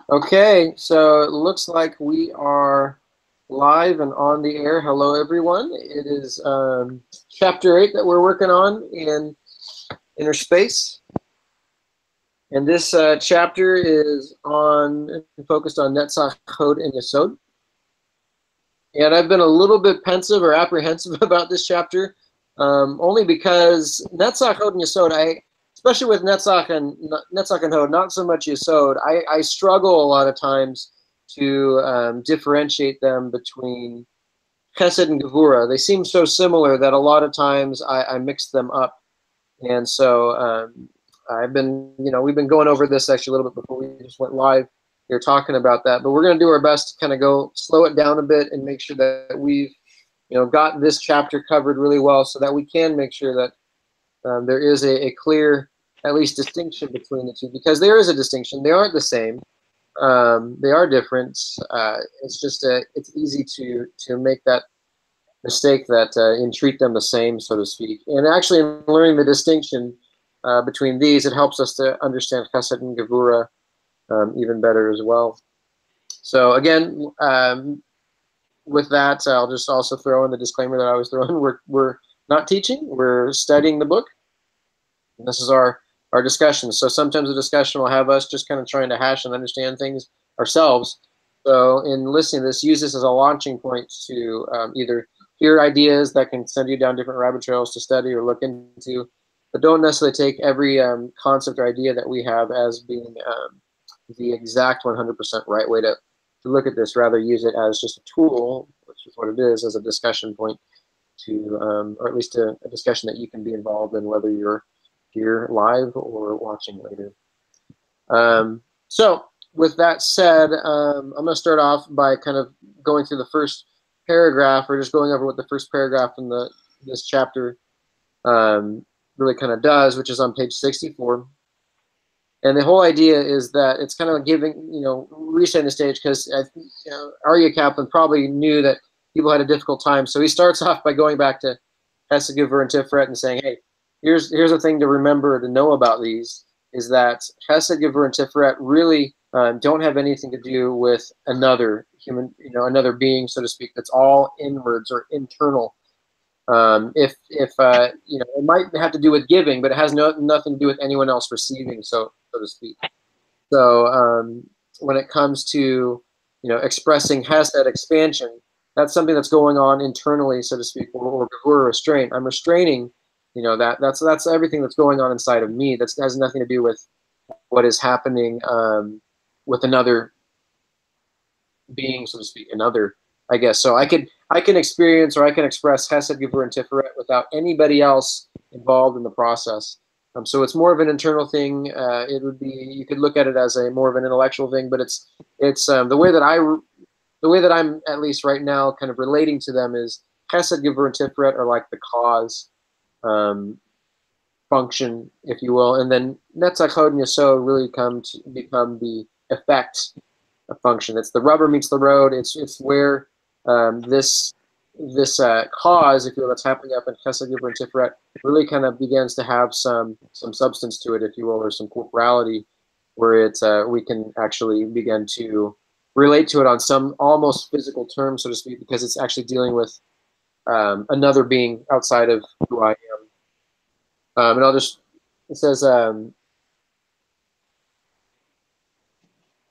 Okay, so it looks like we are live and on the air. Hello, everyone. It is chapter 8 that we're working on in inner space. And this chapter is focused on Netzach, Hod and Yesod. And I've been a little bit pensive or apprehensive about this chapter, only because Netzach, Hod, and Yesod, especially with Netzach and Hod, not so much Yesod, I struggle a lot of times to differentiate them between Chesed and Gevura. They seem so similar that a lot of times I mix them up. And so we've been going over this actually a little bit before we just went live. Here talking about that, but we're going to do our best to kind of go slow it down a bit and make sure that we've got this chapter covered really well, so that we can make sure that there is a clear, at least, distinction between the two, because there is a distinction. They aren't the same. They are different. It's just it's easy to make that mistake that and treat them the same, so to speak. And actually, in learning the distinction between these, it helps us to understand Chesed and Gevura even better as well. So again, with that, I'll just also throw in the disclaimer that I was throwing. We're not teaching; we're studying the book. And this is our discussion. So sometimes the discussion will have us just kind of trying to hash and understand things ourselves. So in listening to this, use this as a launching point to either hear ideas that can send you down different rabbit trails to study or look into, but don't necessarily take every concept or idea that we have as being the exact 100% right way to look at this. Rather, use it as just a tool, which is what it is, as a discussion point to, or at least a discussion that you can be involved in, whether you're here live or watching later. So with that said, I'm going to start off by kind of going through the first paragraph, or just going over what the first paragraph in this chapter really kind of does, which is on page 64. And the whole idea is that it's kind of giving, resetting the stage, because Aryeh Kaplan probably knew that people had a difficult time. So he starts off by going back to Hesed, Gevurah, and Tiferet and saying, hey, here's a thing to remember, to know about these, is that Hesed, Gevurah, and Tiferet really don't have anything to do with another human, another being, so to speak, that's all inwards or internal. If it might have to do with giving, but it has nothing to do with anyone else receiving, so to speak. So when it comes to expressing Hesed, expansion, that's something that's going on internally, so to speak, or restraint. I'm restraining, that's everything that's going on inside of me. That has nothing to do with what is happening with another being, so to speak, another, I guess. So I can experience, or I can express Hesed, Gevurah, and Tiferet without anybody else involved in the process. So it's more of an internal thing. It would be, you could look at it as a more of an intellectual thing, but it's the way that I'm at least right now kind of relating to them is Hesed, Gevurah, and Tiferet are like the cause function, if you will, and then Netzach, Hod, and Yesod really become the effect function. It's the rubber meets the road. It's where this cause, if you will, that's happening up in Chesed, Gevurah, and Tiferet really kind of begins to have some substance to it, if you will, or some corporality, where we can actually begin to relate to it on some almost physical terms, so to speak, because it's actually dealing with another being outside of who I am. And it says,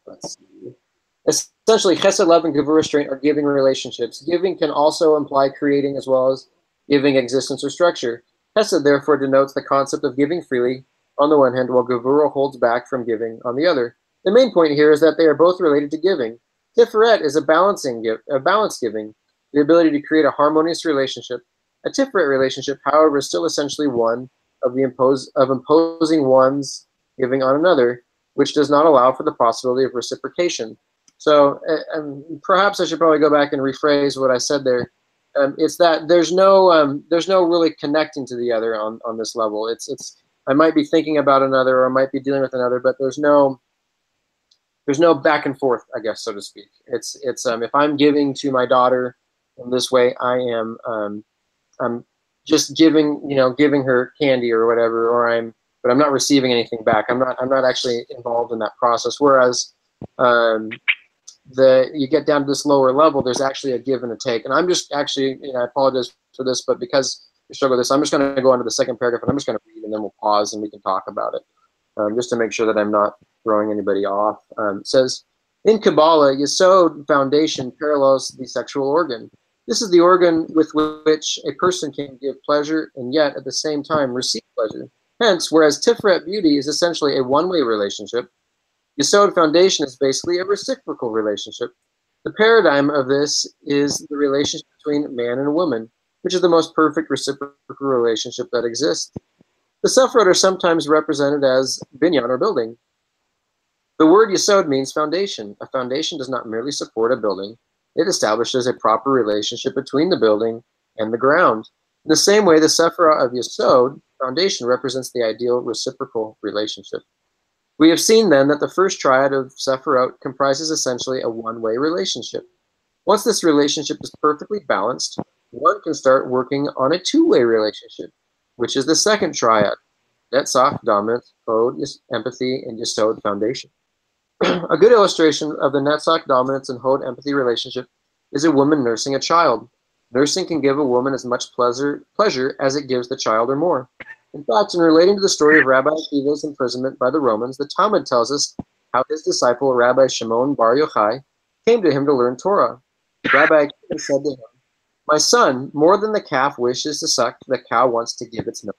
let's see. Essentially, Chesed, love, and Gevurah, restraint are giving relationships. Giving can also imply creating as well as giving existence or structure. Chesed therefore denotes the concept of giving freely on the one hand, while Gevurah holds back from giving on the other. The main point here is that they are both related to giving. Tiferet is a balanced giving, the ability to create a harmonious relationship. A Tiferet relationship, however, is still essentially one of imposing one's giving on another, which does not allow for the possibility of reciprocation. So perhaps I should probably go back and rephrase what I said there. It's that there's no really connecting to the other on this level. It's I might be thinking about another, or I might be dealing with another, but there's no back and forth, I guess, so to speak. It's if I'm giving to my daughter in this way, I'm just giving her candy or whatever, but I'm not receiving anything back. I'm not actually involved in that process. Whereas you get down to this lower level, there's actually a give and a take. And I'm just actually, I apologize for this, but because we struggle with this, I'm just going to go on to the second paragraph, and I'm just going to read, and then we'll pause and we can talk about it, just to make sure that I'm not throwing anybody off. It says, in Kabbalah, Yesod foundation parallels the sexual organ. This is the organ with which a person can give pleasure and yet at the same time receive pleasure. Hence, whereas Tiferet beauty is essentially a one-way relationship, Yesod foundation is basically a reciprocal relationship. The paradigm of this is the relationship between man and woman, which is the most perfect reciprocal relationship that exists. The Sephiroth are sometimes represented as binyan, or building. The word Yesod means foundation. A foundation does not merely support a building. It establishes a proper relationship between the building and the ground. In the same way, the Sephiroth of Yesod, foundation, represents the ideal reciprocal relationship. We have seen then that the first triad of Sephiroth comprises essentially a one-way relationship. Once this relationship is perfectly balanced, one can start working on a two-way relationship, which is the second triad: Netzach, dominance; Hod, empathy; and Yesod, foundation. A good illustration of the Netzach, dominance, and Hod, empathy relationship is a woman nursing a child. Nursing can give a woman as much pleasure as it gives the child, or more. In fact, in relating to the story of Rabbi Akiva's imprisonment by the Romans, the Talmud tells us how his disciple, Rabbi Shimon Bar Yochai, came to him to learn Torah. Rabbi Akiva said to him, "My son, more than the calf wishes to suck, the cow wants to give its milk."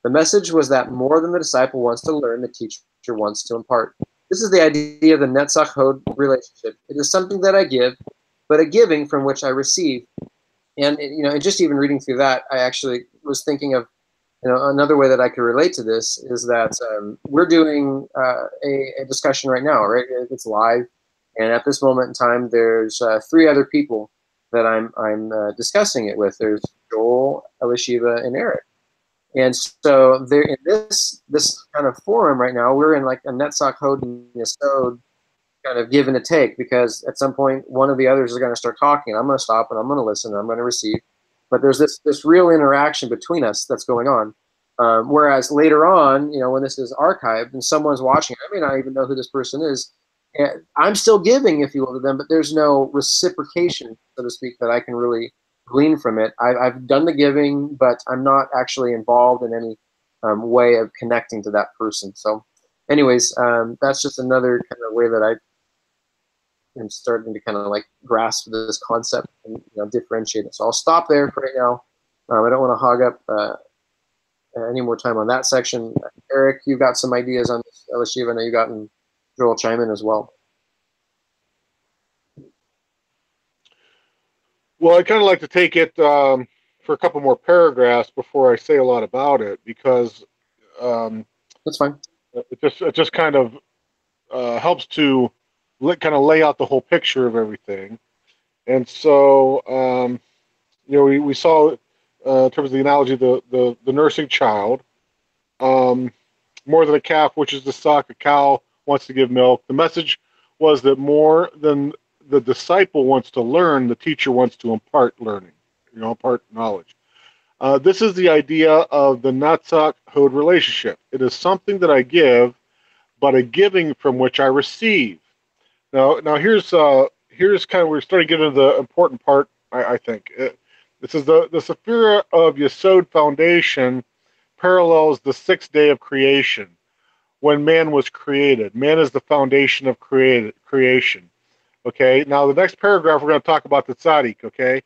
The message was that more than the disciple wants to learn, the teacher wants to impart. This is the idea of the Netzach Hod relationship. It is something that I give, but a giving from which I receive. And and just even reading through that, I actually was thinking of another way that I could relate to this is that we're doing a discussion right now, right? It's live, and at this moment in time, there's 3 other people that I'm discussing it with. There's Joel, Elishiva, and Eric. And so they're in this kind of forum right now. We're in like a Netzach, Hod and Yesod kind of give and a take, because at some point one of the others is going to start talking, and I'm going to stop, and I'm going to listen, and I'm going to receive. But there's this real interaction between us that's going on. Whereas later on, when this is archived and someone's watching, I may not even know who this person is. I'm still giving, if you will, to them, but there's no reciprocation, so to speak, that I can really glean from it. I've done the giving, but I'm not actually involved in any way of connecting to that person. So anyways, that's just another kind of way that I am starting to kind of like grasp this concept and differentiate it. So I'll stop there for right now. I don't want to hog up any more time on that section. Eric, you've got some ideas on this. Elishiva, I know you got, and Joel chime in as well. Well, I kind of like to take it for a couple more paragraphs before I say a lot about it, because that's fine. It just kind of helps to kind of lay out the whole picture of everything. And so, we saw in terms of the analogy, the nursing child, more than a calf wishes to suck, a cow wants to give milk. The message was that more than the disciple wants to learn, the teacher wants to impart learning, impart knowledge. This is the idea of the Netzach Hod relationship. It is something that I give, but a giving from which I receive. Now here's kind of, we're starting to get into the important part, I think. This is the Sephira of Yesod foundation parallels the 6th day of creation, when man was created. Man is the foundation of creation. Okay, now the next paragraph we're going to talk about the tzaddik, okay?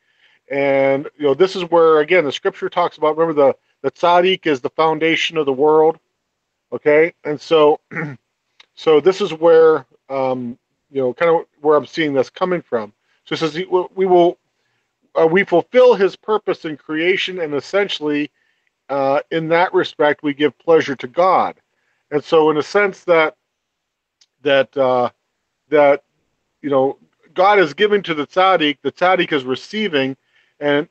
And, this is where, again, the scripture talks about, remember, the tzaddik is the foundation of the world, okay? And so, so this is where, kind of where I'm seeing this coming from. So it says, we fulfill his purpose in creation, and essentially, in that respect, we give pleasure to God. And so, in a sense that God is giving to the tzaddik is receiving, and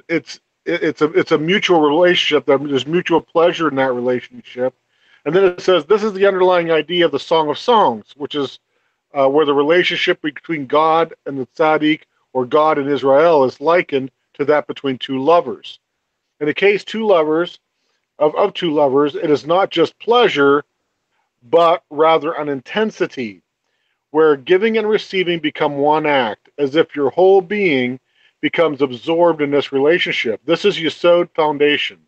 it's a mutual relationship. There's mutual pleasure in that relationship. And then it says, this is the underlying idea of the Song of Songs, which is where the relationship between God and the tzaddik, or God and Israel, is likened to that between 2 lovers. In the case of 2 lovers, it is not just pleasure, but rather an intensity, where giving and receiving become one act, as if your whole being becomes absorbed in this relationship. This is Yesod foundation.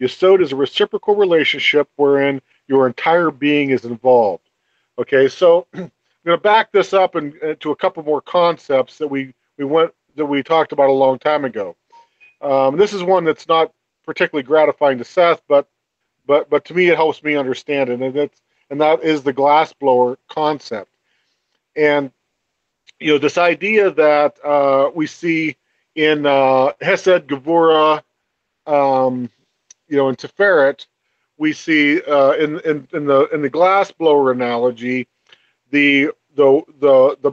Yesod is a reciprocal relationship wherein your entire being is involved. Okay, so I'm going to back this up to a couple more concepts that we talked about a long time ago. This is one that's not particularly gratifying to Seth, but to me it helps me understand it, and that is the glass blower concept. And this idea that we see in Hesed, Gevurah, in Tiferet, we see in the glass blower analogy, the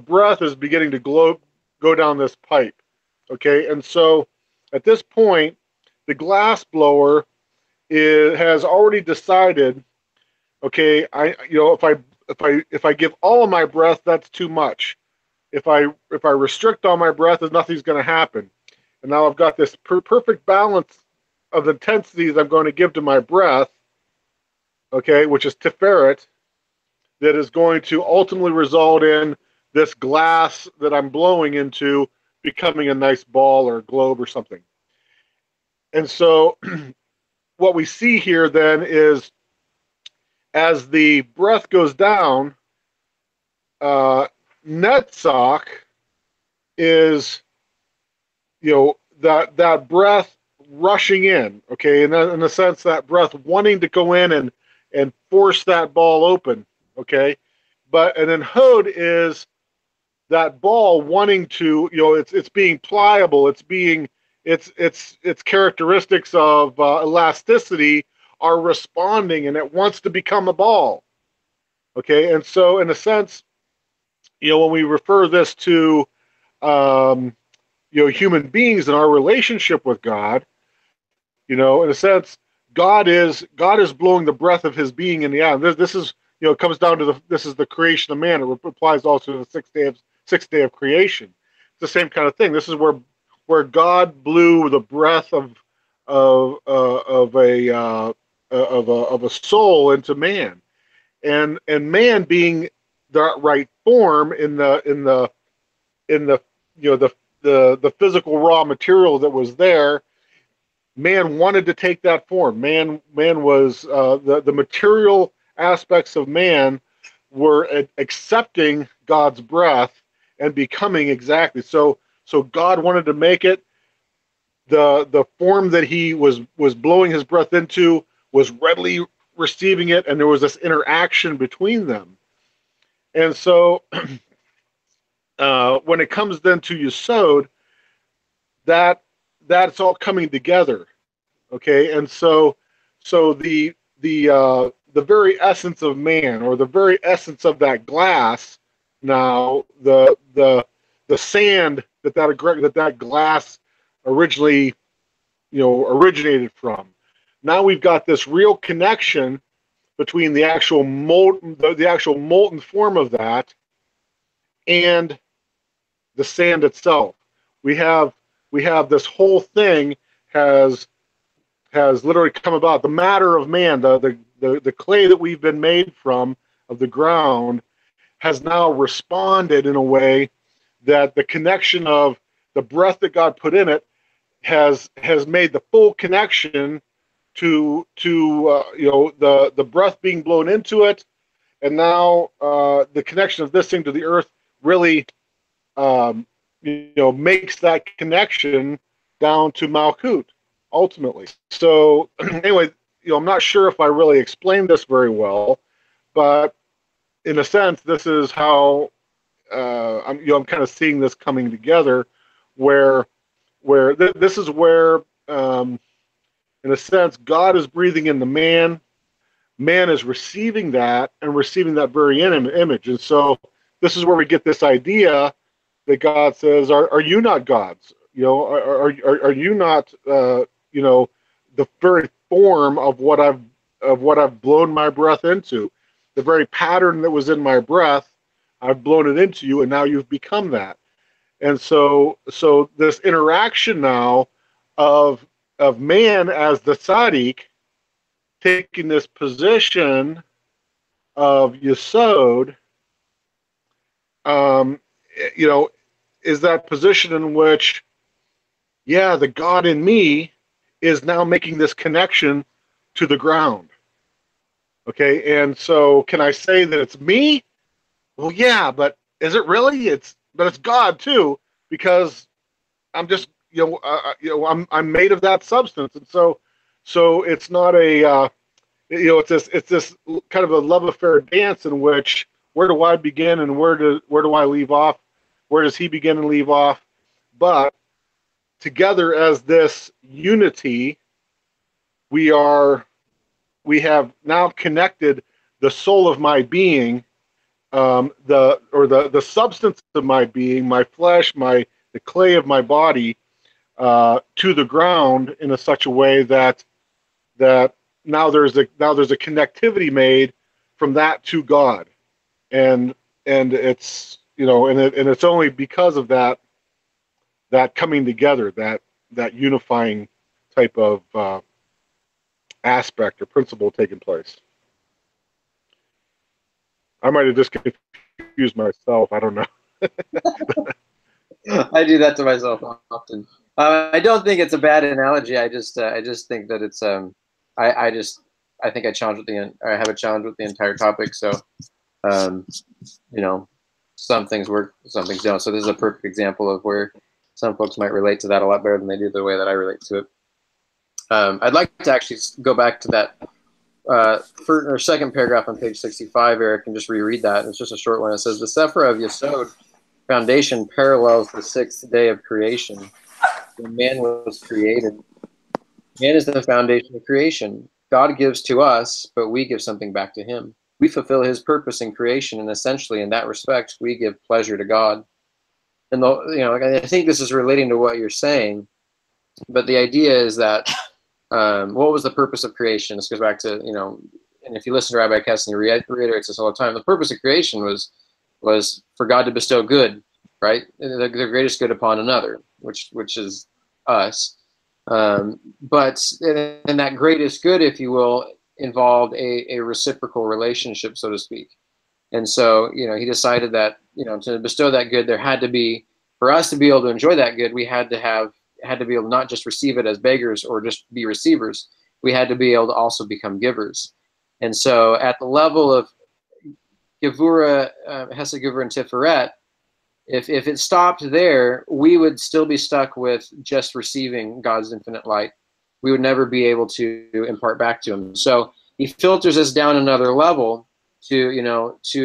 breath is beginning to go down this pipe. Okay, and so at this point, the glass blower has already decided. Okay, if I give all of my breath, that's too much. If I restrict all my breath, nothing's going to happen. And now I've got this perfect balance of intensities I'm going to give to my breath, okay, which is Tiferet, that is going to ultimately result in this glass that I'm blowing into becoming a nice ball or a globe or something. And so what we see here then is, as the breath goes down, Netzach is, that breath rushing in, okay, and in a sense, that breath wanting to go in and force that ball open, okay, and then Hod is that ball wanting to, it's being pliable, its characteristics of elasticity are responding, and it wants to become a ball, okay, and so in a sense, when we refer this to human beings and our relationship with God, in a sense, God is blowing the breath of His being in the atom. This is, it comes down to this is the creation of man. It applies also to the sixth day of creation. It's the same kind of thing. This is where God blew the breath of a soul into man, and man being the right form in the the physical raw material that was there. Man wanted to take that form. Man was the material aspects of man were accepting God's breath and becoming exactly so. So God wanted to make it. The form that He was blowing His breath into was readily receiving it, and there was this interaction between them. And so when it comes then to Yesod, that's all coming together, okay, and so the very essence of man, or the very essence of that glass, now the sand that glass originally originated from, now we've got this real connection between the actual molten form of that and the sand itself. We have this whole thing has literally come about. The matter of man, the clay that we've been made from, of the ground, has now responded in a way that the connection of the breath that God put in it has made the full connection to the breath being blown into it, and now the connection of this thing to the earth really makes that connection down to Malkut ultimately. So anyway, I'm not sure if I really explained this very well, but in a sense, this is how I'm kind of seeing this coming together, where this is where in a sense God is breathing in the man is receiving that and receiving that very image, and so this is where we get this idea that God says, "Are you not gods? Are you not the very form of what I've blown my breath into, the very pattern that was in my breath, I've blown it into you, and now you've become that." And so this interaction now of man as the tzaddik taking this position of Yesod um, you know, is that position in which, yeah, the God in me is now making this connection to the ground. Okay, and so can I say that it's me? Well, yeah, but is it really? But it's God too, because I'm just I'm made of that substance, and so it's not a it's this kind of a love affair dance in which where do I begin and where do I leave off? Where does he begin and leave off? But together as this unity, we are we have now connected the soul of my being, the substance of my being, my flesh, the clay of my body, to the ground in such a way that now there's a connectivity made from that to God, and it's and it's only because of that coming together, that unifying type of aspect or principle taking place. I might have just confused myself. I don't know. I do that to myself often. I don't think it's a bad analogy. I just think that it's I think I have a challenge with the entire topic. So, some things work, some things don't. So this is a perfect example of where some folks might relate to that a lot better than they do the way that I relate to it. I'd like to actually go back to that second paragraph on page 65, Eric, and just reread that. It's just a short one. It says, the Sefer of Yesod foundation parallels the sixth day of creation when man was created. Man is the foundation of creation. God gives to us, but we give something back to him. We fulfill his purpose in creation, and essentially in that respect, we give pleasure to God. And I think this is relating to what you're saying, but the idea is that what was the purpose of creation? This goes back to, and if you listen to Rabbi Kessler, he reiterates this all the time. The purpose of creation was for God to bestow good, right? The greatest good upon another, which is us. But and that greatest good, if you will, involved a reciprocal relationship, so to speak. And so, he decided that, to bestow that good, there had to be, for us to be able to enjoy that good, we had to be able to not just receive it as beggars or just be receivers. We had to be able to also become givers. And so at the level of Gevura, Hesed, Gevura, and Tiferet, if it stopped there, we would still be stuck with just receiving God's infinite light. We would never be able to impart back to him. So he filters us down another level to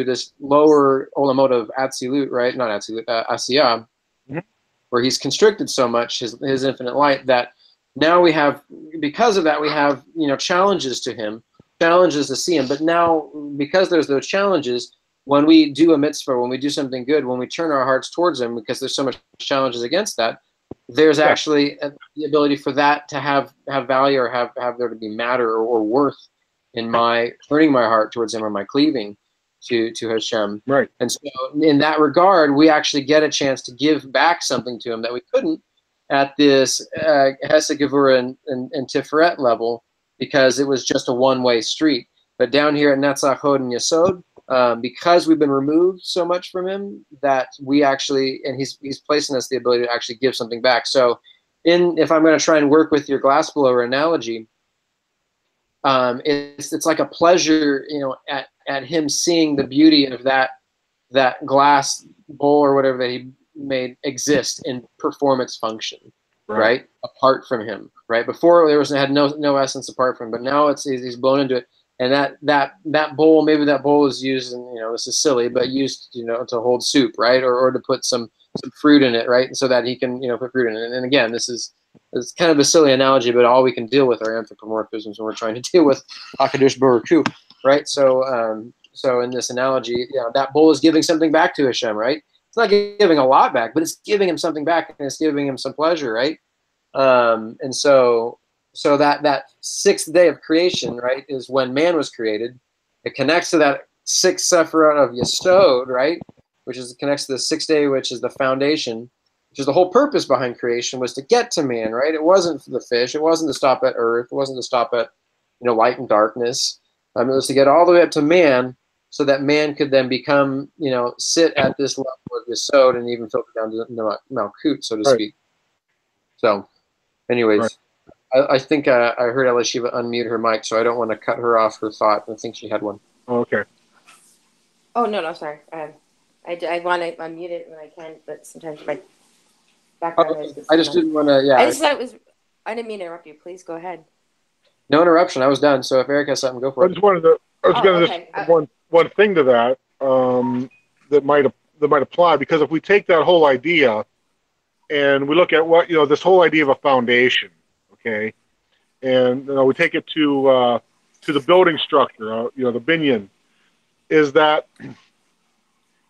this lower olamot of Atzilut, right? Not Atzilut, Asiyah, where he's constricted so much, his infinite light, that now we have, because of that, we have, challenges to him, challenges to see him. But now, because there's those challenges, when we do a mitzvah, when we do something good, when we turn our hearts towards him, because there's so much challenges against that, there's actually the ability for that to have value, or have there to be matter or worth in my turning my heart towards him, or my cleaving to Hashem. Right. And so in that regard, we actually get a chance to give back something to him that we couldn't at this Hesed, Gevura, and Tiferet level, because it was just a one-way street. But down here at Netzach, Hod, and Yesod, because we've been removed so much from him, that we actually, and he's placing us the ability to actually give something back. So if I'm going to try and work with your glass blower analogy, it's like a pleasure, at him seeing the beauty of that glass bowl or whatever that he made exist and perform its function, right? Apart from him, right? Before had no essence apart from him, but now he's blown into it. And that bowl, maybe that bowl is used, and this is silly, but used to hold soup, right, or to put some fruit in it, right, and so that he can put fruit in it. And again, it's kind of a silly analogy, but all we can deal with are anthropomorphisms when we're trying to deal with Hakadosh Baruch Hu, right? So in this analogy, that bowl is giving something back to Hashem, right? It's not giving a lot back, but it's giving him something back, and it's giving him some pleasure, right? And so that sixth day of creation, right, is when man was created. It connects to that sixth Sephirah of Yesod, right, which connects to the sixth day, which is the foundation, which is the whole purpose behind creation, was to get to man, right? It wasn't for the fish. It wasn't to stop at earth. It wasn't to stop at light and darkness. It was to get all the way up to man, so that man could then become, sit at this level of Yesod and even filter down to the Malkut, so to Right. speak. So, anyways, I think I heard Elishiva unmute her mic, so I don't want to cut her off her thought. I think she had one. Okay. Oh, no, sorry. I want to unmute it when I can, but sometimes my background noise gets I just didn't want to, I just thought it was, I didn't mean to interrupt you. Please go ahead. No interruption. I was done. So if Eric has something, go for it. I was going to just one thing to that that might apply, because if we take that whole idea and we look at what, this whole idea of a foundation, okay, and we take it to the building structure, the binyan, is that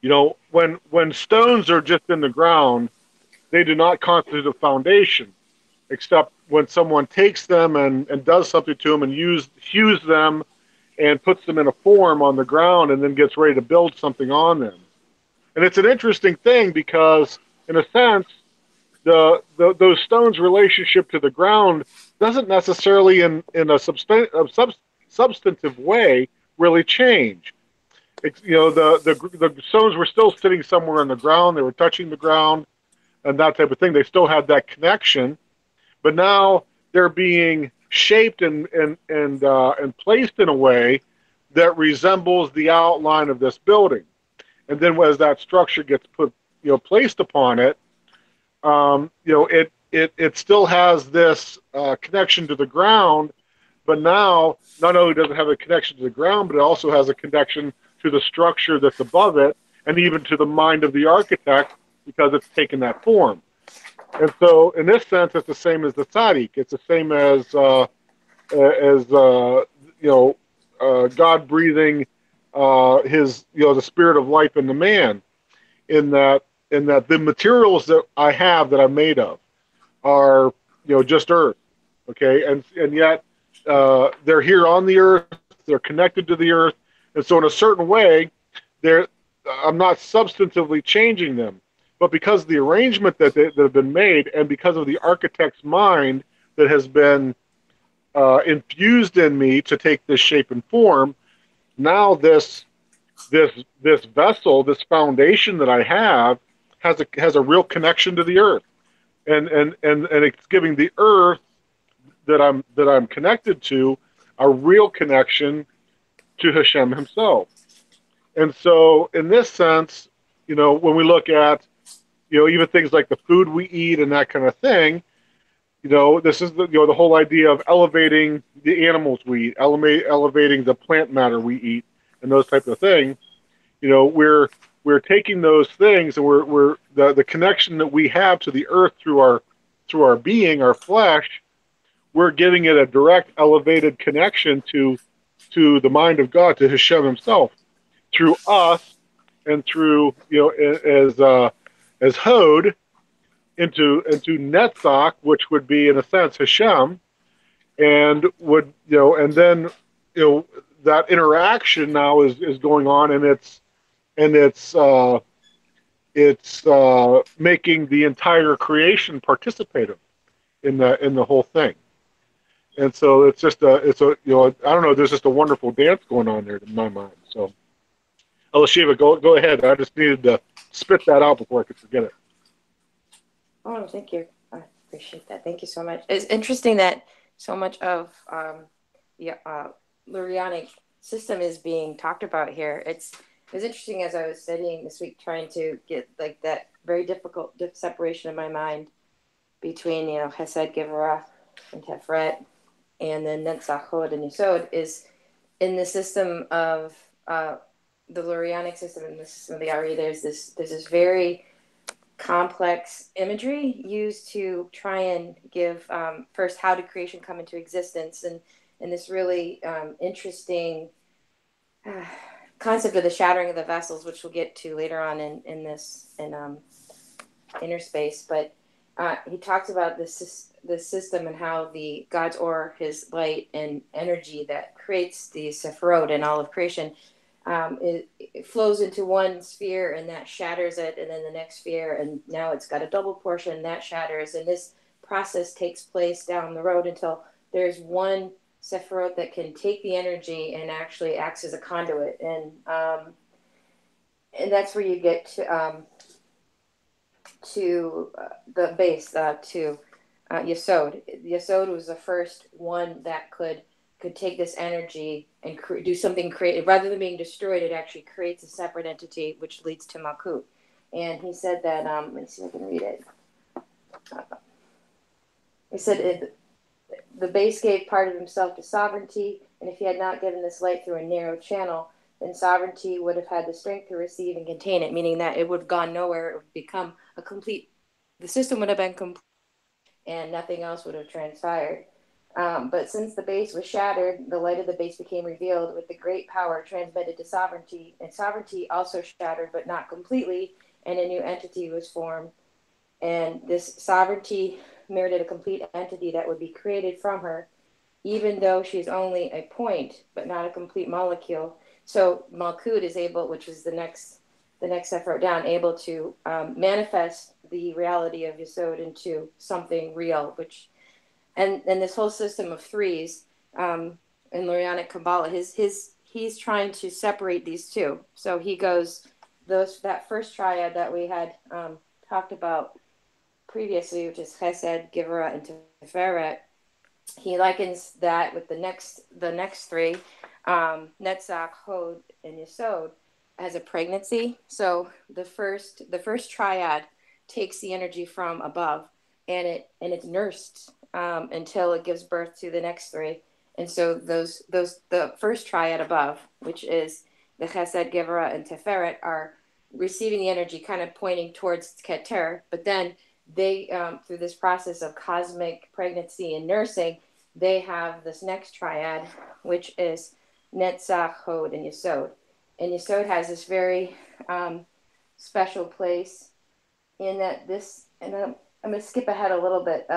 when stones are just in the ground, they do not constitute a foundation, except when someone takes them and does something to them and hews them and puts them in a form on the ground and then gets ready to build something on them. And it's an interesting thing because, in a sense, those stones' relationship to the ground doesn't necessarily, in a substantive way, really change. The stones were still sitting somewhere on the ground. They were touching the ground and that type of thing. They still had that connection, but now they're being shaped and placed in a way that resembles the outline of this building. And then as that structure gets placed upon it, it still has this connection to the ground, but now not only does it have a connection to the ground, but it also has a connection to the structure that's above it, and even to the mind of the architect, because it's taken that form. And so, in this sense, it's the same as the tzaddik. It's the same as God breathing His, the spirit of life into man. In that the materials that I have, that I'm made of, are just earth, okay, and yet they're here on the earth. They're connected to the earth, and so in a certain way, I'm not substantively changing them. But because of the arrangement that have been made, and because of the architect's mind that has been infused in me to take this shape and form, now this vessel, this foundation that I have, has a real connection to the earth, and it's giving the earth that I'm connected to a real connection to Hashem Himself. And so, in this sense, when we look at even things like the food we eat and that kind of thing, this is the whole idea of elevating the animals we eat, elevating the plant matter we eat, and those type of things. We're taking those things, and we're the connection that we have to the earth through our being, our flesh. We're giving it a direct, elevated connection to the mind of God, to Hashem Himself, through us, and through as Hod into Netzach, which would be, in a sense, Hashem, and would and then that interaction now is going on, and it's making the entire creation participative in the whole thing. And so it's I don't know, there's just a wonderful dance going on there in my mind. So Elishiva, go ahead. I just needed to spit that out before I could forget it. Oh, thank you. I appreciate that. Thank you so much. It's interesting that so much of the Lurianic system is being talked about here. It was interesting as I was studying this week, trying to get like that very difficult separation in my mind between Hesed, Gevurah, and Tefret, and then Netzach, Hod, and Yesod, is in the system of the Lurianic system and the system of the Ari. There's this very complex imagery used to try and give first, how did creation come into existence, and this really interesting concept of the shattering of the vessels, which we'll get to later on in inner space. But he talks about the system and how the God's or His light and energy that creates the Sephirot and all of creation, it flows into one sphere, and that shatters it, and then the next sphere, and now it's got a double portion that shatters, and this process takes place down the road until there's one Sephiroth that can take the energy and actually acts as a conduit. And that's where you get to the base, to Yesod. Yesod was the first one that could take this energy and do something creative. Rather than being destroyed, it actually creates a separate entity, which leads to Malkut. And he said that, let me see if I can read it. He said the base gave part of himself to sovereignty, and if he had not given this light through a narrow channel, then sovereignty would have had the strength to receive and contain it, meaning that it would have gone nowhere. It would become the system would have been complete, and nothing else would have transpired. But since the base was shattered, the light of the base became revealed with the great power transmitted to sovereignty, and sovereignty also shattered, but not completely, and a new entity was formed. And this sovereignty merited a complete entity that would be created from her, even though she's only a point, but not a complete molecule. So Malkut is able, which is the next Sephiroth down, able to manifest the reality of Yesod into something real, and this whole system of threes in Lurianic Kabbalah, he's trying to separate these two. So he goes, that first triad that we had talked about previously, which is Chesed, Givera, and Tiferet, he likens that with the next three, Netzach, Hod, and Yesod, as a pregnancy. So the first triad takes the energy from above, and it's nursed until it gives birth to the next three. And so the first triad above, which is the Chesed, Gevurah, and Tiferet, are receiving the energy, kind of pointing towards Keter. But then they, through this process of cosmic pregnancy and nursing, they have this next triad, which is Netzach, Hod, and Yesod. And Yesod has this very special place in that this, and I'm going to skip ahead a little bit.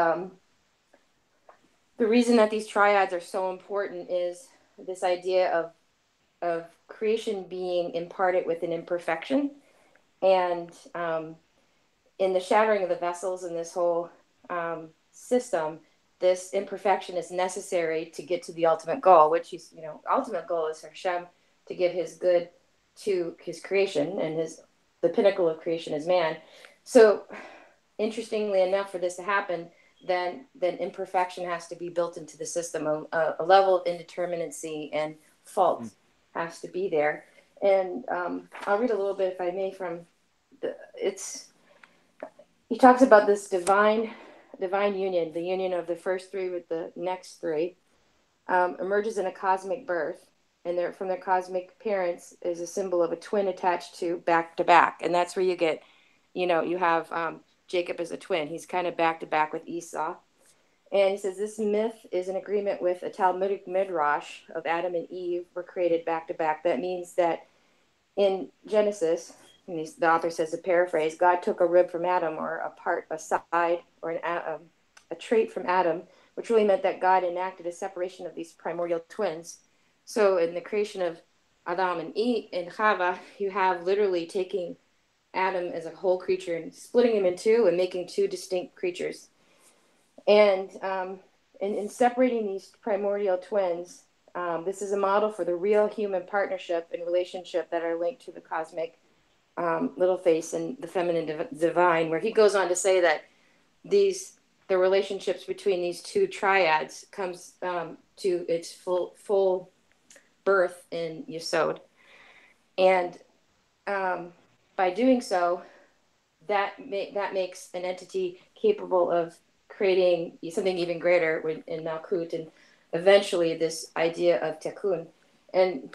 The reason that these triads are so important is this idea of creation being imparted with an imperfection. And in the shattering of the vessels in this whole system, this imperfection is necessary to get to the ultimate goal, which is, ultimate goal is for Hashem to give his good to his creation, and the pinnacle of creation is man. So interestingly enough, for this to happen, then imperfection has to be built into the system. A level of indeterminacy and fault has to be there. And I'll read a little bit, if I may, from he talks about this divine union, the union of the first three with the next three, emerges in a cosmic birth, and from their cosmic parents is a symbol of a twin attached to back, and that's where you get, you have Jacob as a twin. He's kind of back to back with Esau, and he says this myth is in agreement with a Talmudic midrash of Adam and Eve were created back to back. That means that in Genesis, the author says, to paraphrase, God took a rib from Adam, or a side, or a trait from Adam, which really meant that God enacted a separation of these primordial twins. So in the creation of Adam and Eve and Chava, you have literally taking Adam as a whole creature and splitting him in two and making two distinct creatures. And in separating these primordial twins, this is a model for the real human partnership and relationship that are linked to the cosmic little face and the feminine divine, where he goes on to say that the relationships between these two triads comes to its full birth in Yesod. And by doing so, that makes an entity capable of creating something even greater in Malkut, and eventually this idea of Tikkun. And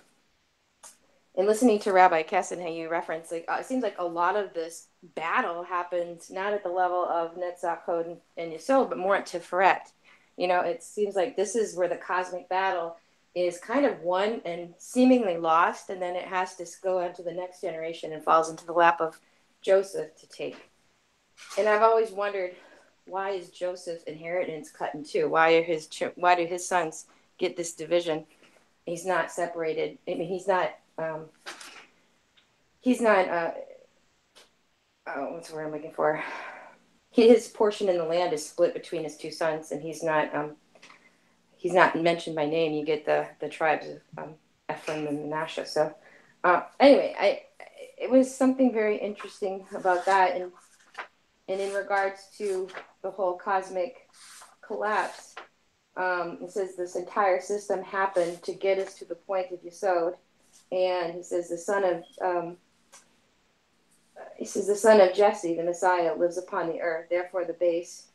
in listening to Rabbi Kessin, how you reference, it seems like a lot of this battle happens not at the level of Netzach, Hod, and Yesod, but more at Tiferet. It seems like this is where the cosmic battle is kind of won and seemingly lost, and then it has to go on to the next generation and falls into the lap of Joseph to take. And I've always wondered, why is Joseph's inheritance cut in two? Why do his sons get this division? He's not separated. I mean, he's not. What's the word I'm looking for? His portion in the land is split between his two sons, and he's not he's not mentioned by name. You get the tribes of Ephraim and Manasseh. So anyway, it was something very interesting about that, and in regards to the whole cosmic collapse, it says this entire system happened to get us to the point of Yesod, and he says the son of Jesse, the Messiah, lives upon the earth. Therefore, the base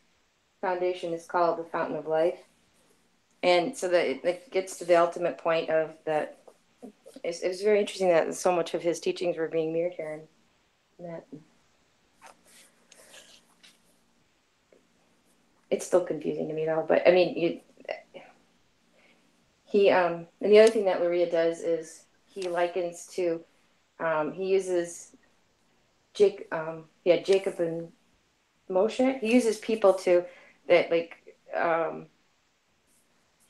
foundation is called the fountain of life. And so that it gets to the ultimate point of that. It was very interesting that so much of his teachings were being mirrored here. And that it's still confusing to me, though. But I mean, and the other thing that Luria does is he likens to, he uses Jacob and Moshe. He uses people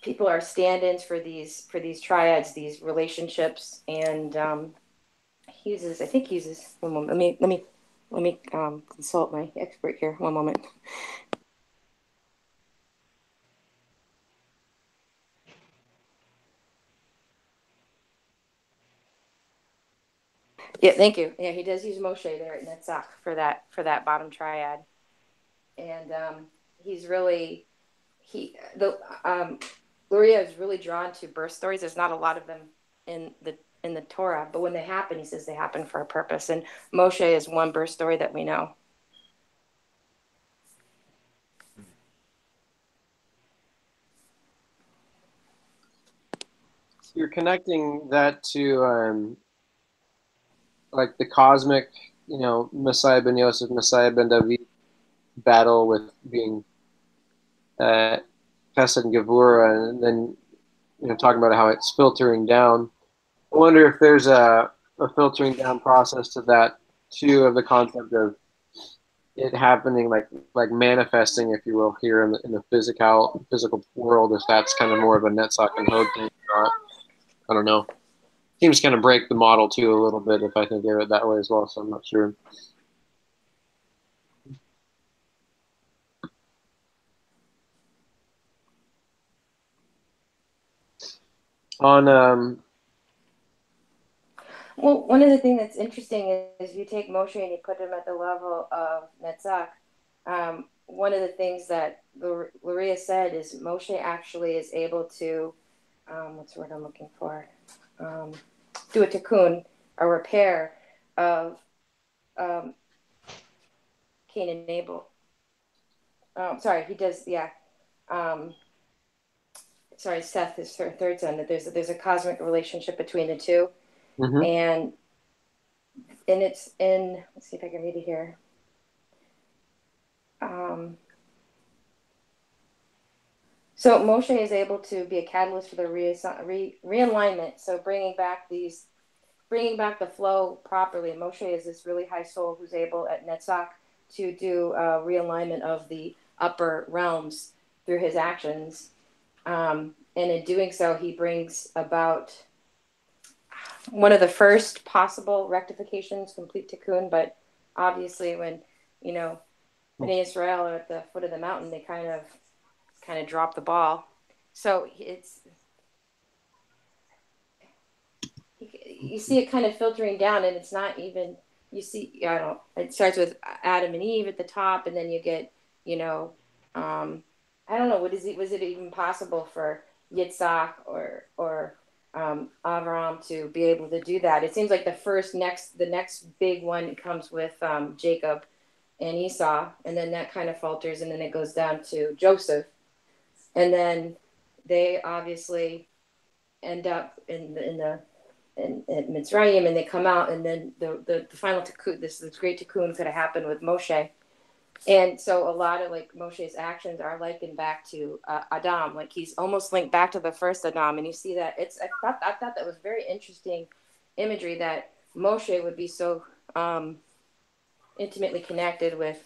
people are stand-ins for these triads, these relationships, and he uses. One moment. Let me consult my expert here. One moment. Yeah, thank you. Yeah, he does use Moshe there at Netzach for that bottom triad, and he's really Luria is really drawn to birth stories. There's not a lot of them in the Torah, but when they happen, he says they happen for a purpose. And Moshe is one birth story that we know. So you're connecting that to like the cosmic, Messiah ben Yosef, Messiah ben David battle with being Chesed and Gevurah, and then talking about how it's filtering down. I wonder if there's a filtering down process to that too, of the concept of it happening, like manifesting, if you will, here in the physical world. If that's kind of more of a Netzach and Hod thing or not, I don't know. Seems kind of break the model too a little bit if I think of it that way as well. So I'm not sure. On Well, one of the things that's interesting is you take Moshe and you put him at the level of Netzach. One of the things that Luria said is Moshe actually is able to, what's the word I'm looking for? Do a tikkun, a repair of Cain and Abel. Sorry, he does, yeah. Sorry, Seth, his third son. That there's a cosmic relationship between the two. mm-hmm. And it's in, let's see if I can read it here. So Moshe is able to be a catalyst for the realignment. So bringing back the flow properly. And Moshe is this really high soul who's able at Netzach to do realignment of the upper realms through his actions. And in doing so, he brings about one of the first possible rectifications, complete tikkun. But obviously, when Bnei Israel are at the foot of the mountain, they kind of drop the ball. So you see it kind of filtering down, and it's not even, you see, it starts with Adam and Eve at the top, and then you get, I don't know, was it even possible for Yitzhak or Avraham to be able to do that? It seems like the next big one comes with Jacob and Esau, and then that kind of falters, and then it goes down to Joseph, and then they obviously end up in Mitzrayim, and they come out, and then the final tikkun, this great tikkun could have happened with Moshe. And so a lot of Moshe's actions are likened back to Adam, like he's almost linked back to the first Adam, and you see that I thought that was very interesting imagery, that Moshe would be so intimately connected with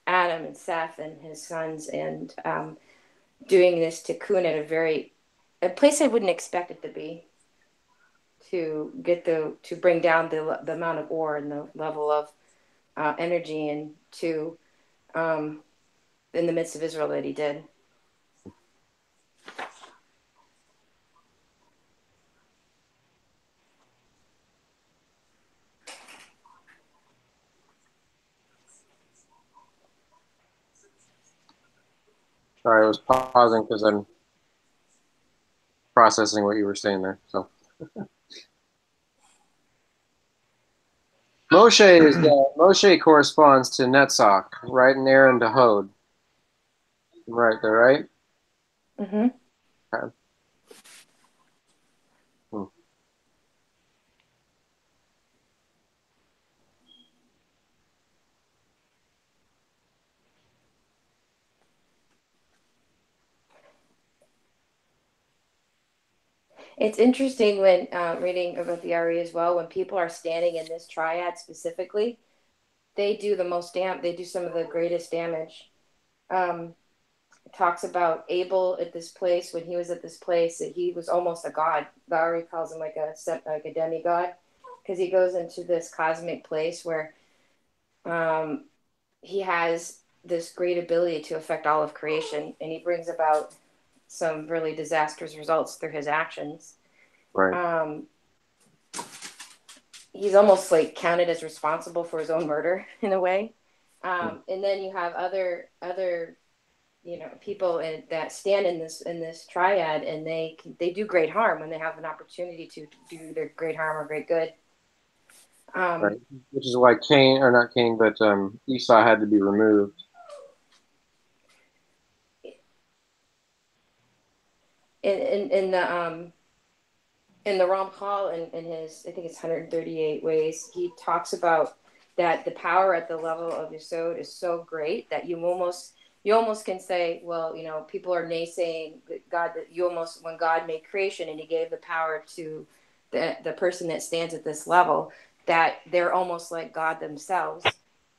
Adam and Seth and his sons, and doing this tikkun at a place I wouldn't expect it to be, to bring down the amount of ore and the level of energy, and to in the midst of Israel that he did. Sorry, I was pausing because I'm processing what you were saying there. So Moshe corresponds to Netzach, right, and Aaron to Hod. Right there, right? Mm-hmm. Okay. Hmm. It's interesting when reading about the Ari as well, when people are standing in this triad specifically, they do the most they do some of the greatest damage. It talks about Abel at this place, when he was at this place, that he was almost a god. The Ari calls him like a demigod, because he goes into this cosmic place where he has this great ability to affect all of creation, and he brings about some really disastrous results through his actions. Right. He's almost like counted as responsible for his own murder in a way. And then you have other people that stand in this triad, and they do great harm when they have an opportunity to do either great harm or great good. Right. Which is why Cain, or not Cain, but Esau had to be removed. In the Ramchal, in his, I think it's 138 ways, he talks about that the power at the level of Yesod is so great that you almost can say, well, people are naysaying God, that when God made creation and he gave the power to the person that stands at this level, that they're almost like God themselves.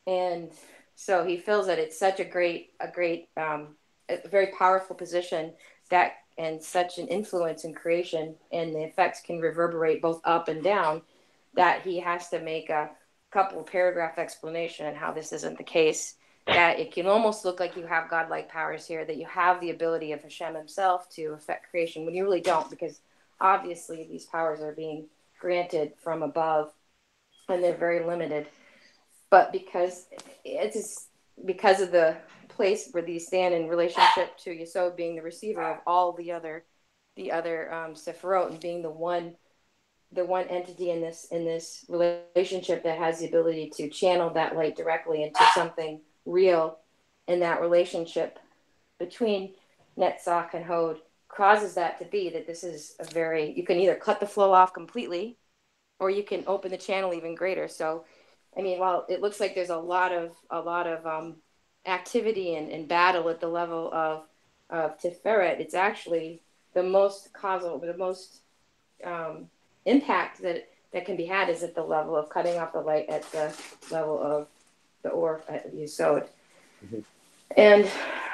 And so he feels that it's such a very powerful position, that and such an influence in creation, and the effects can reverberate both up and down, that he has to make a couple paragraph explanation on how this isn't the case, that it can almost look like you have godlike powers here, that you have the ability of Hashem himself to affect creation, when you really don't, because obviously these powers are being granted from above and they're very limited. But because of the place where these stand in relationship to Yesod being the receiver of all the other Sephirot, and being the one entity in this relationship that has the ability to channel that light directly into something real, in that relationship between Netzach and Hod, causes that to be that this is you can either cut the flow off completely, or you can open the channel even greater. So, I mean, while it looks like there's a lot of activity and battle at the level of Tiferet, it's actually the most impact that can be had is at the level of cutting off the light at the level of the Or at Yesod. Mm-hmm. And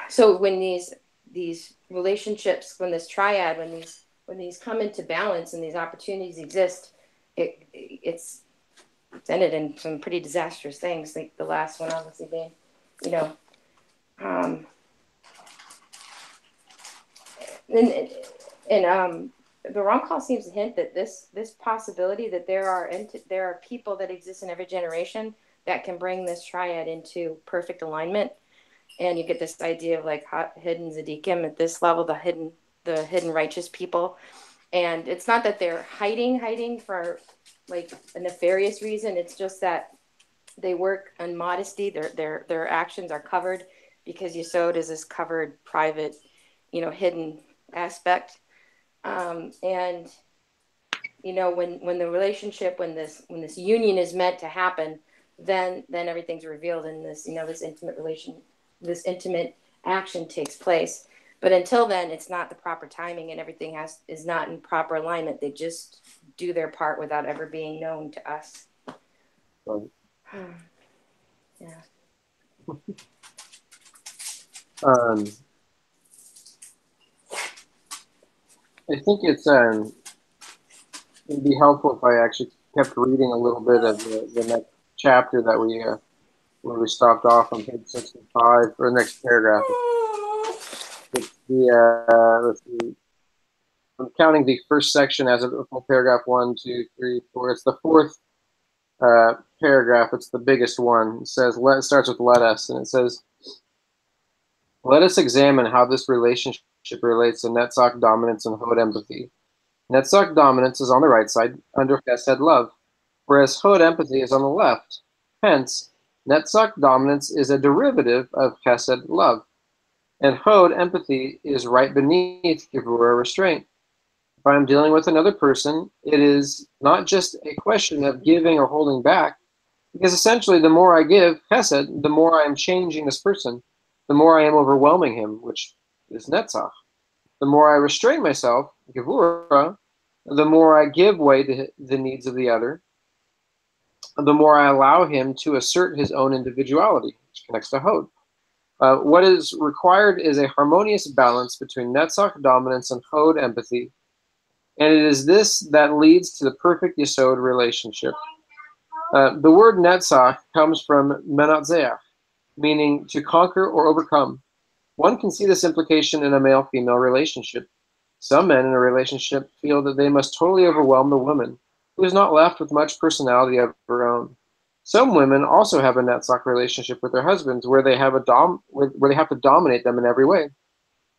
so when these relationships, when this triad, when these come into balance and these opportunities exist, it's ended in some pretty disastrous things, like the last one obviously being, the Rom-Call seems to hint that this possibility that there are people that exist in every generation that can bring this triad into perfect alignment, and you get this idea of like hidden Tzaddikim at this level, the hidden righteous people. And it's not that they're hiding for like a nefarious reason. It's just that they work on modesty. Their actions are covered because Yesod is this covered, private, hidden aspect. And when the relationship, when this union is meant to happen, then everything's revealed, and this this intimate action takes place. But until then, it's not the proper timing, and everything is not in proper alignment. They just do their part without ever being known to us. Right. Yeah. I think it'd be helpful if I actually kept reading a little bit of the next chapter that where we stopped off on page 65, or the next paragraph. It's let's see. I'm counting the first section as a full paragraph, 1, 2, 3, 4. It's the fourth paragraph. It's the biggest one. It says, it starts with "let us," and it says, Let us examine how this relationship relates to Netzach dominance and Hod empathy. Netzach dominance is on the right side, under Chesed love, whereas Hod empathy is on the left. Hence, Netzach dominance is a derivative of Chesed love, and Hod empathy is right beneath Gevurah restraint. If I am dealing with another person, it is not just a question of giving or holding back, because essentially the more I give Chesed, the more I am changing this person, the more I am overwhelming him, which is Netzach. The more I restrain myself, Gevurah, the more I give way to the needs of the other, the more I allow him to assert his own individuality, which connects to Hod. What is required is a harmonious balance between Netzach dominance and Hod empathy, and it is this that leads to the perfect Yesod relationship. The word Netzach comes from Menatzeach, meaning to conquer or overcome. One can see this implication in a male-female relationship. Some men in a relationship feel that they must totally overwhelm the woman, who is not left with much personality of her own. Some women also have a Netzach relationship with their husbands, where they have where they have to dominate them in every way.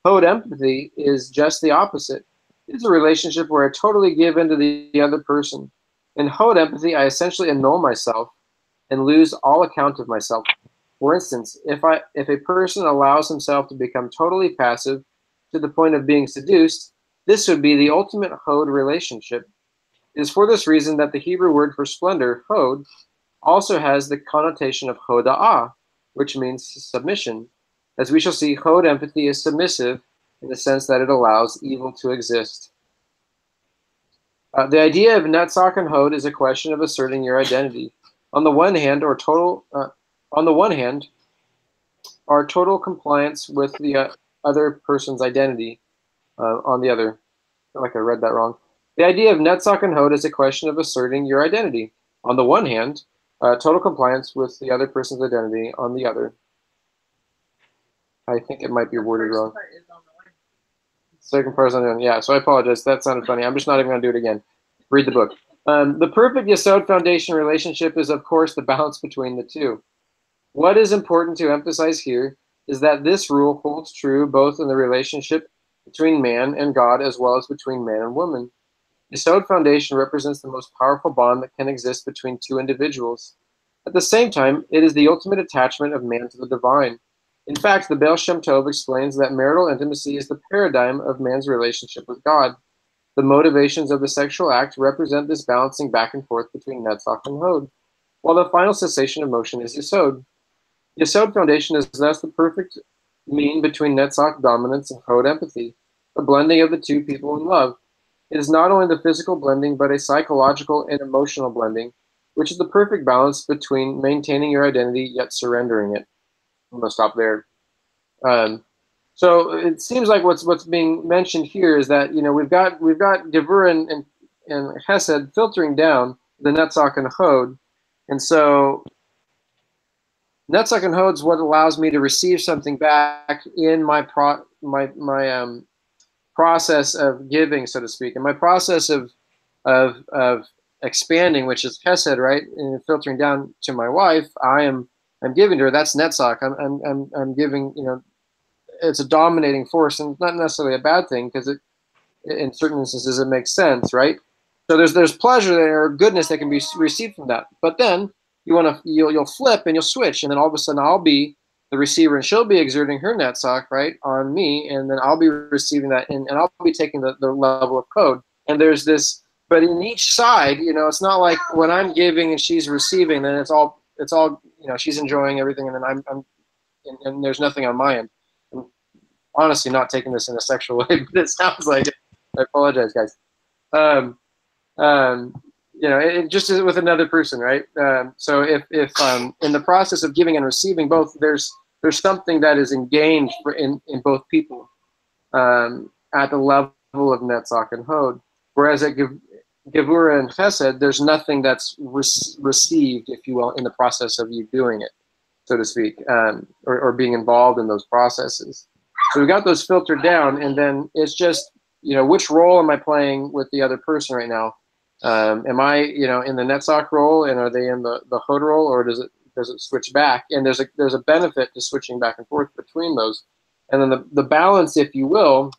Hod empathy is just the opposite. It is a relationship where I totally give in to the other person. In Hod empathy, I essentially annul myself and lose all account of myself. For instance, if a person allows himself to become totally passive to the point of being seduced, this would be the ultimate Hod relationship. It is for this reason that the Hebrew word for splendor, Hod, also has the connotation of Hoda'ah, which means submission. As we shall see, Hod empathy is submissive in the sense that it allows evil to exist. The idea of Netzach and Hod is a question of asserting your identity. On the one hand, our total compliance with the other person's identity. On the other, I feel like I read that wrong. The idea of Netzach and Hod is a question of asserting your identity. On the one hand, total compliance with the other person's identity. On the other, I think it might be worded wrong. Second part is on the other. Yeah, so I apologize. That sounded funny. I'm just not even going to do it again. Read the book. The perfect Yesod foundation relationship is, of course, the balance between the two. What is important to emphasize here is that this rule holds true both in the relationship between man and God as well as between man and woman. Yesod foundation represents the most powerful bond that can exist between two individuals. At the same time, it is the ultimate attachment of man to the divine. In fact, the Baal Shem Tov explains that marital intimacy is the paradigm of man's relationship with God. The motivations of the sexual act represent this balancing back and forth between Netzach and Hod, while the final cessation of motion is Yesod. Yesod foundation is thus the perfect mean between Netzach dominance and Hod empathy, the blending of the two people in love. It is not only the physical blending, but a psychological and emotional blending, which is the perfect balance between maintaining your identity yet surrendering it. I'm gonna stop there. So it seems like what's being mentioned here is that we've got Gevurah and Chesed filtering down the Netzach and Hod, and so Netzach and Hod is what allows me to receive something back in my process of giving, so to speak, and my process of expanding, which is Chesed, right, and filtering down to my wife. I'm giving to her. That's Netzach. I'm giving. It's a dominating force, and not necessarily a bad thing, because in certain instances it makes sense, right? So there's pleasure there, or goodness that can be received from that. But then you'll flip and you'll switch, and then all of a sudden I'll be the receiver, and she'll be exerting her Netzach, right, on me, and then I'll be receiving that, and I'll be taking the level of code. And there's this, but in each side, it's not like when I'm giving and she's receiving, then it's all she's enjoying everything, and then I'm and there's nothing on my end. I'm honestly not taking this in a sexual way, but it sounds like it. I apologize, guys. It just is with another person, right? So if in the process of giving and receiving both, there's something that is engaged in both people at the level of Netzach and Hod, whereas at Gevurah and Chesed, there's nothing that's received, if you will, in the process of you doing it, so to speak, or being involved in those processes. So we got those filtered down, and then it's just, which role am I playing with the other person right now? Am I, in the Netzach role, and are they in the Hod role, or does it switch back? And there's a benefit to switching back and forth between those. And then the balance, if you will,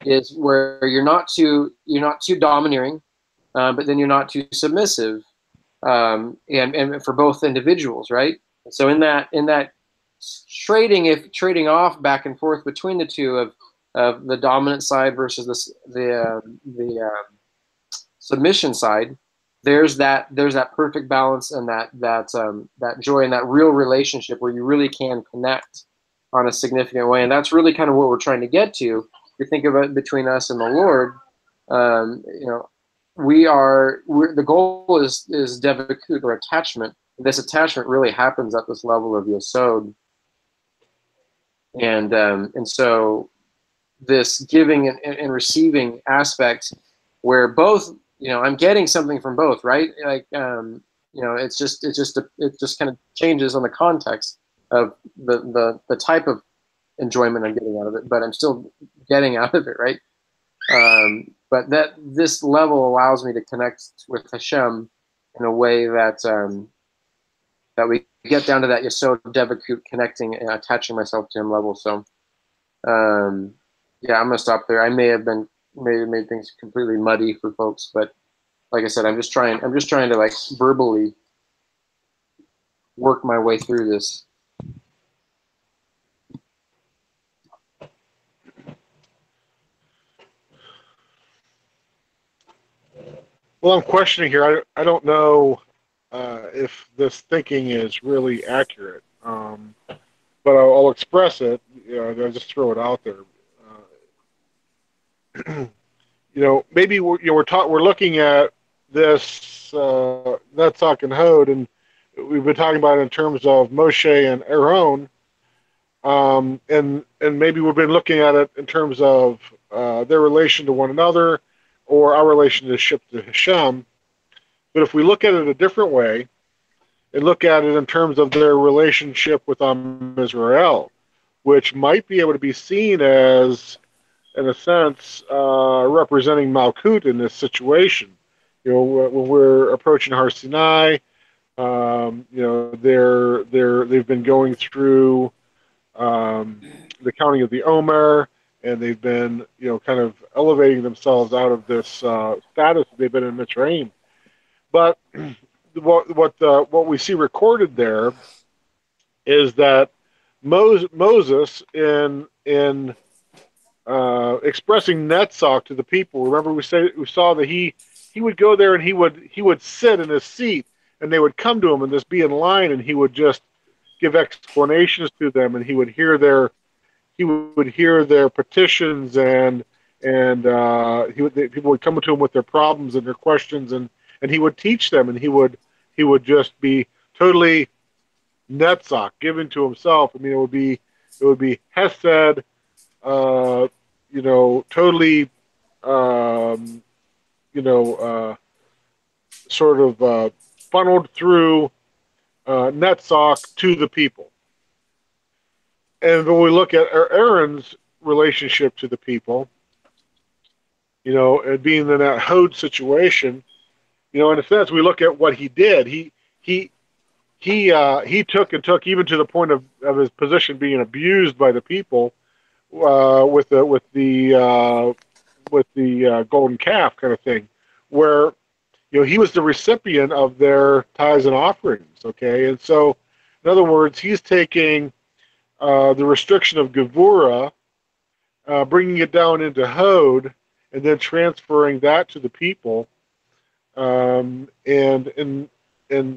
is where you're not too domineering, but then you're not too submissive, and for both individuals, right? So in that trading off back and forth between the two of the dominant side versus the submission side, there's that perfect balance and that joy and that real relationship where you really can connect on a significant way. And that's really kind of what we're trying to get to. If you think of it between us and the Lord, you know, the goal is devakut, or attachment. This attachment really happens at this level of Yesod, and so this giving and receiving aspect, where both, you know, I'm getting something from both, right? Like, you know, it just kind of changes on the context of the type of enjoyment I'm getting out of it, but I'm still getting out of it, right? But that this level allows me to connect with Hashem in a way that that we get down to that Yesod Devakut, connecting and attaching myself to Him level. So, yeah, I'm gonna stop there. I may have made things completely muddy for folks, but like I said, I'm just trying to like verbally work my way through this. Well, I'm questioning here. I don't know if this thinking is really accurate, but I'll express it. You know, I'll just throw it out there. You know, maybe we're looking at this Netzach and Hod, and we've been talking about it in terms of Moshe and Aaron, and maybe we've been looking at it in terms of their relation to one another, or our relationship to Hashem. But if we look at it a different way, and look at it in terms of their relationship with Israel, which might be able to be seen as, in a sense, representing Malkut in this situation. You know, when we're approaching Har Sinai, you know, they've been going through the counting of the Omer, and they've been, you know, kind of elevating themselves out of this status they've been in Mitzrayim. But what we see recorded there is that Moses in expressing Netzach to the people. Remember, we saw that he would go there and he would sit in his seat, and they would come to him and just be in line, and he would just give explanations to them, and he would hear their petitions, and people would come to him with their problems and their questions, and he would teach them, and he would just be totally Netzach, given to himself. I mean, it would be Hesed, you know, totally, you know, sort of funneled through Netzach to the people. And when we look at Aaron's relationship to the people, you know, and being in that Hod situation, you know, in a sense, we look at what he did. He took even to the point of his position being abused by the people, with the golden calf kind of thing, where, you know, he was the recipient of their tithes and offerings. Okay, and so, in other words, he's taking the restriction of Gevurah, bringing it down into Hod, and then transferring that to the people, and the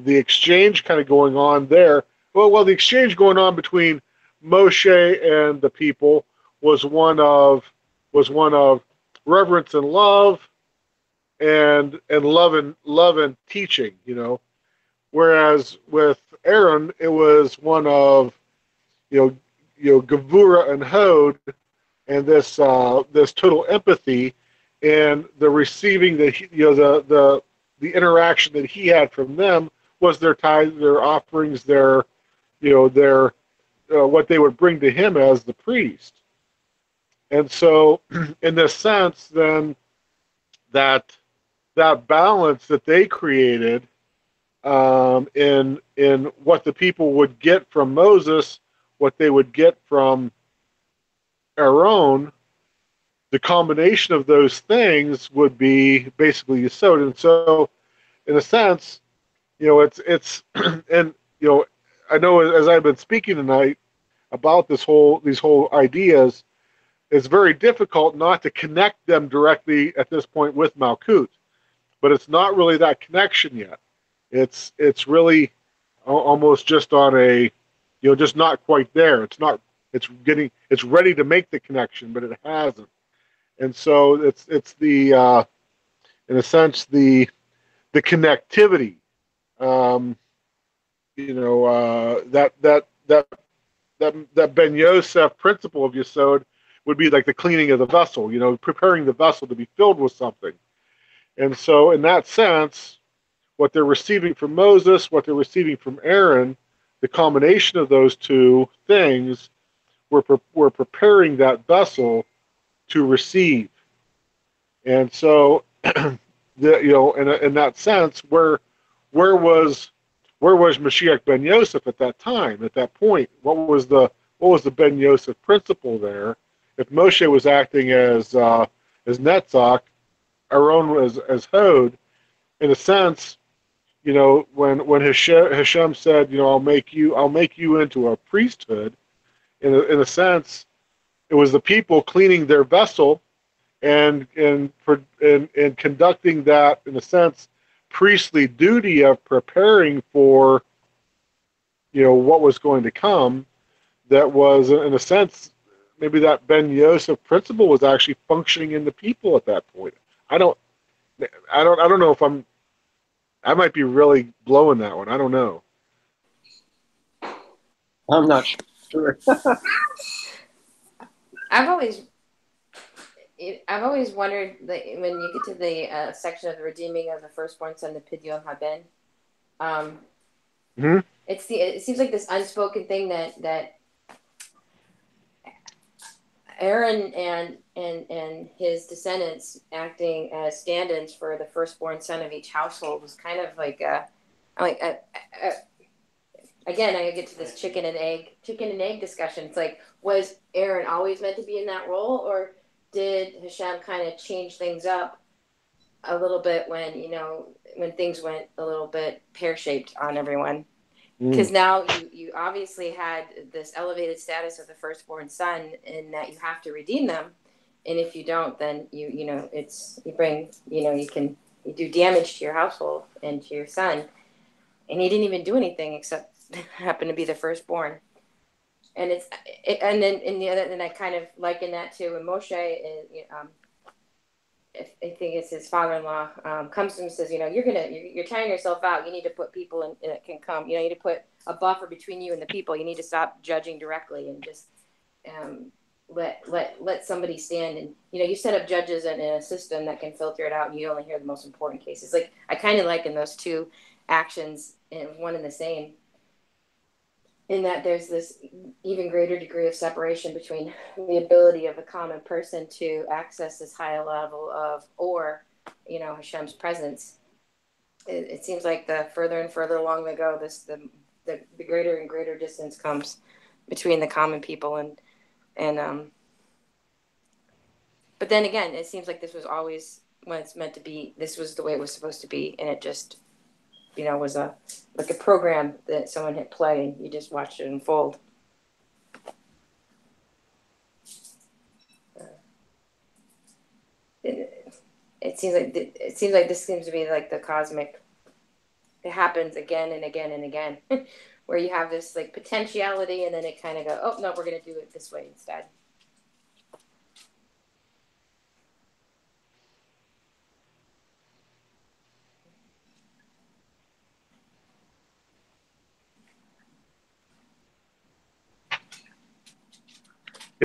exchange kind of going on there. Well, the exchange going on between Moshe and the people was one of reverence and love, and love and teaching, you know. Whereas with Aaron, it was one of, you know, Gevurah and Hod, and this total empathy, and the receiving, the interaction that he had from them was their tithes, their offerings, their what they would bring to him as the priest. And so, in this sense, then that balance that they created, in what the people would get from Moses, what they would get from Aaron, the combination of those things would be basically Yesod. And so, in a sense, it's and I know as I've been speaking tonight about these whole ideas, it's very difficult not to connect them directly at this point with Malkut, but it's not really that connection yet. It's really almost just on a, just not quite there. It's not. It's ready to make the connection, but it hasn't. And so it's the in a sense the connectivity. Um, that Ben Yosef principle of Yesod would be like the cleaning of the vessel, preparing the vessel to be filled with something. And so, in that sense, what they're receiving from Moses, what they're receiving from Aaron, the combination of those two things, we're preparing that vessel to receive. And so, in that sense, where was Mashiach ben Yosef at that time? At that point, what was the ben Yosef principle there? If Moshe was acting as Netzach, Aaron was as Hod. In a sense, when Hashem said, I'll make you into a priesthood. In a sense, it was the people cleaning their vessel and conducting that, in a sense, priestly duty of preparing for what was going to come. That was, in a sense, maybe that Ben Yosef principle was actually functioning in the people at that point. I don't know if I might be really blowing that one. I don't know. I'm not sure. I've always wondered that when you get to the section of the redeeming of the firstborn son, the Pidyon Haben, Mm-hmm. it seems like this unspoken thing that Aaron and his descendants acting as stand-ins for the firstborn son of each household was kind of like again, I get to this chicken and egg discussion. It's like, was Aaron always meant to be in that role, or did Hashem kind of change things up a little bit when things went a little bit pear-shaped on everyone? Because now you obviously had this elevated status of the firstborn son, in that you have to redeem them, and if you don't, then you do damage to your household and to your son, and he didn't even do anything except happen to be the firstborn. And then I kind of liken that to when Moshe is, I think it's his father-in-law, comes to him and says, you're tiring yourself out. You need to put people in that can come. You need to put a buffer between you and the people. You need to stop judging directly and just let somebody stand. And you set up judges in a system that can filter it out, and you only hear the most important cases. Like, I kind of liken those two actions in one and the same, in that there's this even greater degree of separation between the ability of a common person to access this higher level of, or Hashem's presence. It seems like the further and further along they go, the greater and greater distance comes between the common people and but then again, it seems like this was always when it's meant to be. This was the way it was supposed to be, and it just was like a program that someone hit play and you just watched it unfold. It seems like this seems to be like the cosmic. It happens again and again and again, where you have this like potentiality, and then it kind of go, oh no, we're going to do it this way instead.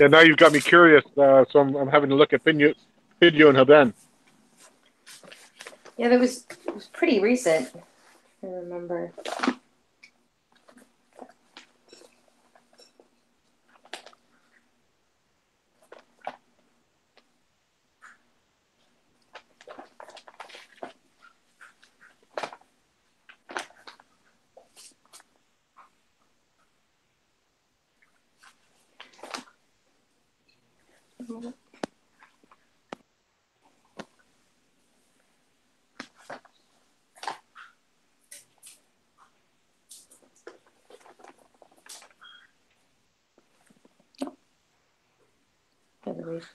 Yeah, now you've got me curious. So I'm having to look at Pidyon and Haben. Yeah, it was pretty recent. I remember. believe.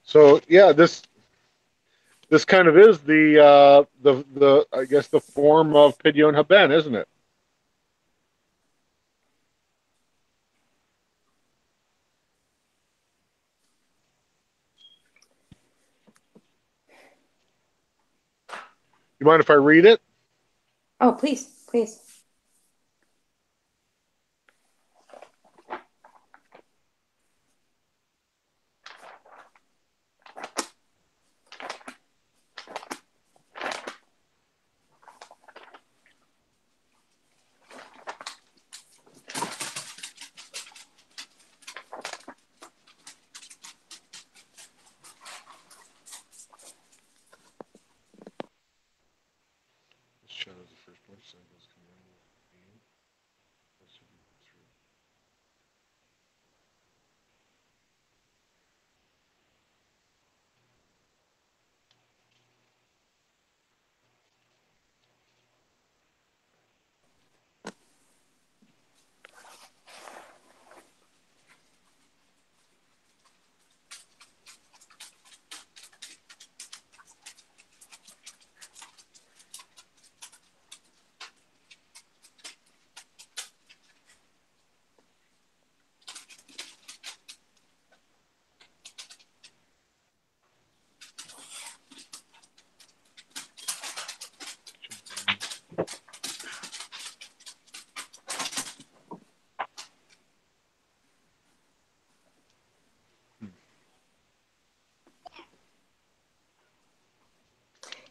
So yeah, this kind of is the I guess the form of Pidyon Haben, isn't it? You mind if I read it? Oh, please, please.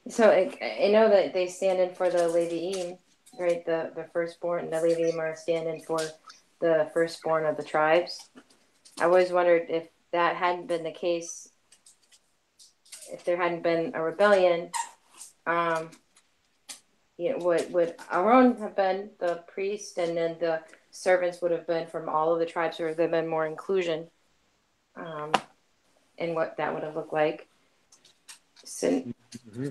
So I know that they stand in for the Leviim, right? The firstborn. The Leviim are standing for the firstborn of the tribes. I always wondered if that hadn't been the case, if there hadn't been a rebellion, would Aaron have been the priest, and then the servants would have been from all of the tribes, or there been more inclusion, in what that would have looked like? So, yeah.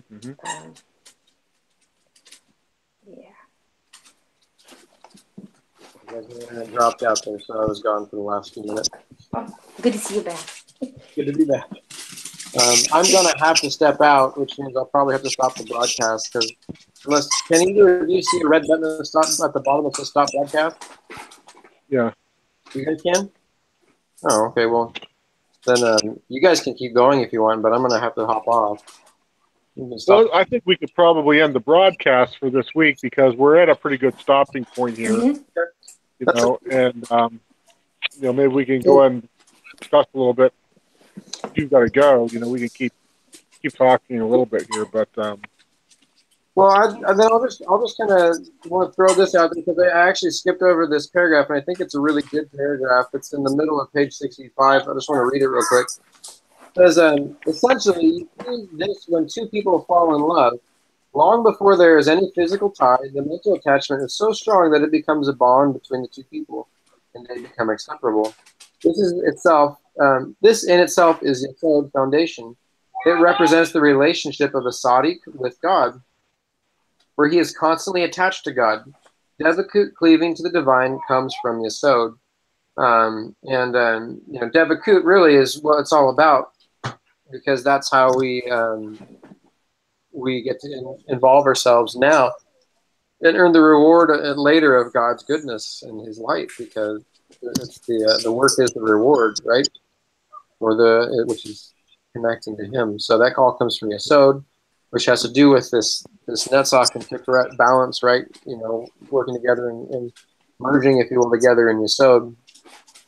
I dropped out there, so I was gone for the last few minutes. Oh, good to see you back. Good to be back. I'm going to have to step out, which means I'll probably have to stop the broadcast. Because unless, can either of you see a red button at the bottom that says stop broadcast? Yeah. You guys can? Oh, okay. Well, then you guys can keep going if you want, but I'm going to have to hop off. Well, I think we could probably end the broadcast for this week because we're at a pretty good stopping point here. Mm-hmm. You know, and maybe we can go ahead and discuss a little bit. If you've got to go, we can keep talking a little bit here, but well, then I'll just kind of want to throw this out there because I actually skipped over this paragraph, and I think it's a really good paragraph. It's in the middle of page 65. I just want to read it real quick. It says, essentially, you see this when two people fall in love. Long before there is any physical tie, the mental attachment is so strong that it becomes a bond between the two people, and they become inseparable. This in itself is the Yesod foundation. It represents the relationship of a Sadiq with God, where he is constantly attached to God. Devakut, cleaving to the divine, comes from Yesod. Devakut really is what it's all about, because that's how we get to involve ourselves now and earn the reward later of God's goodness and His light, because it's the work is the reward, right? Which is connecting to Him. So that all comes from Yesod, which has to do with this Netzach and Tiferet balance, right? Working together and merging, if you will, together in Yesod,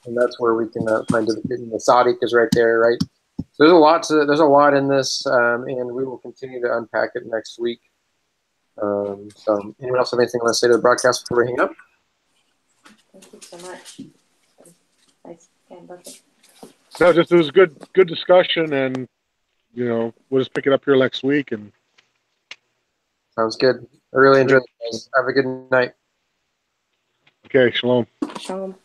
and that's where we can find the Tzaddik is right there, right? So there's a lot in this, and we will continue to unpack it next week. So, anyone else have anything you want to say to the broadcast before we hang up? Thank you so much. Nice. No, it was a good discussion, and we'll just pick it up here next week. And sounds good. I really enjoyed it, guys. Have a good night. Okay, shalom. Shalom.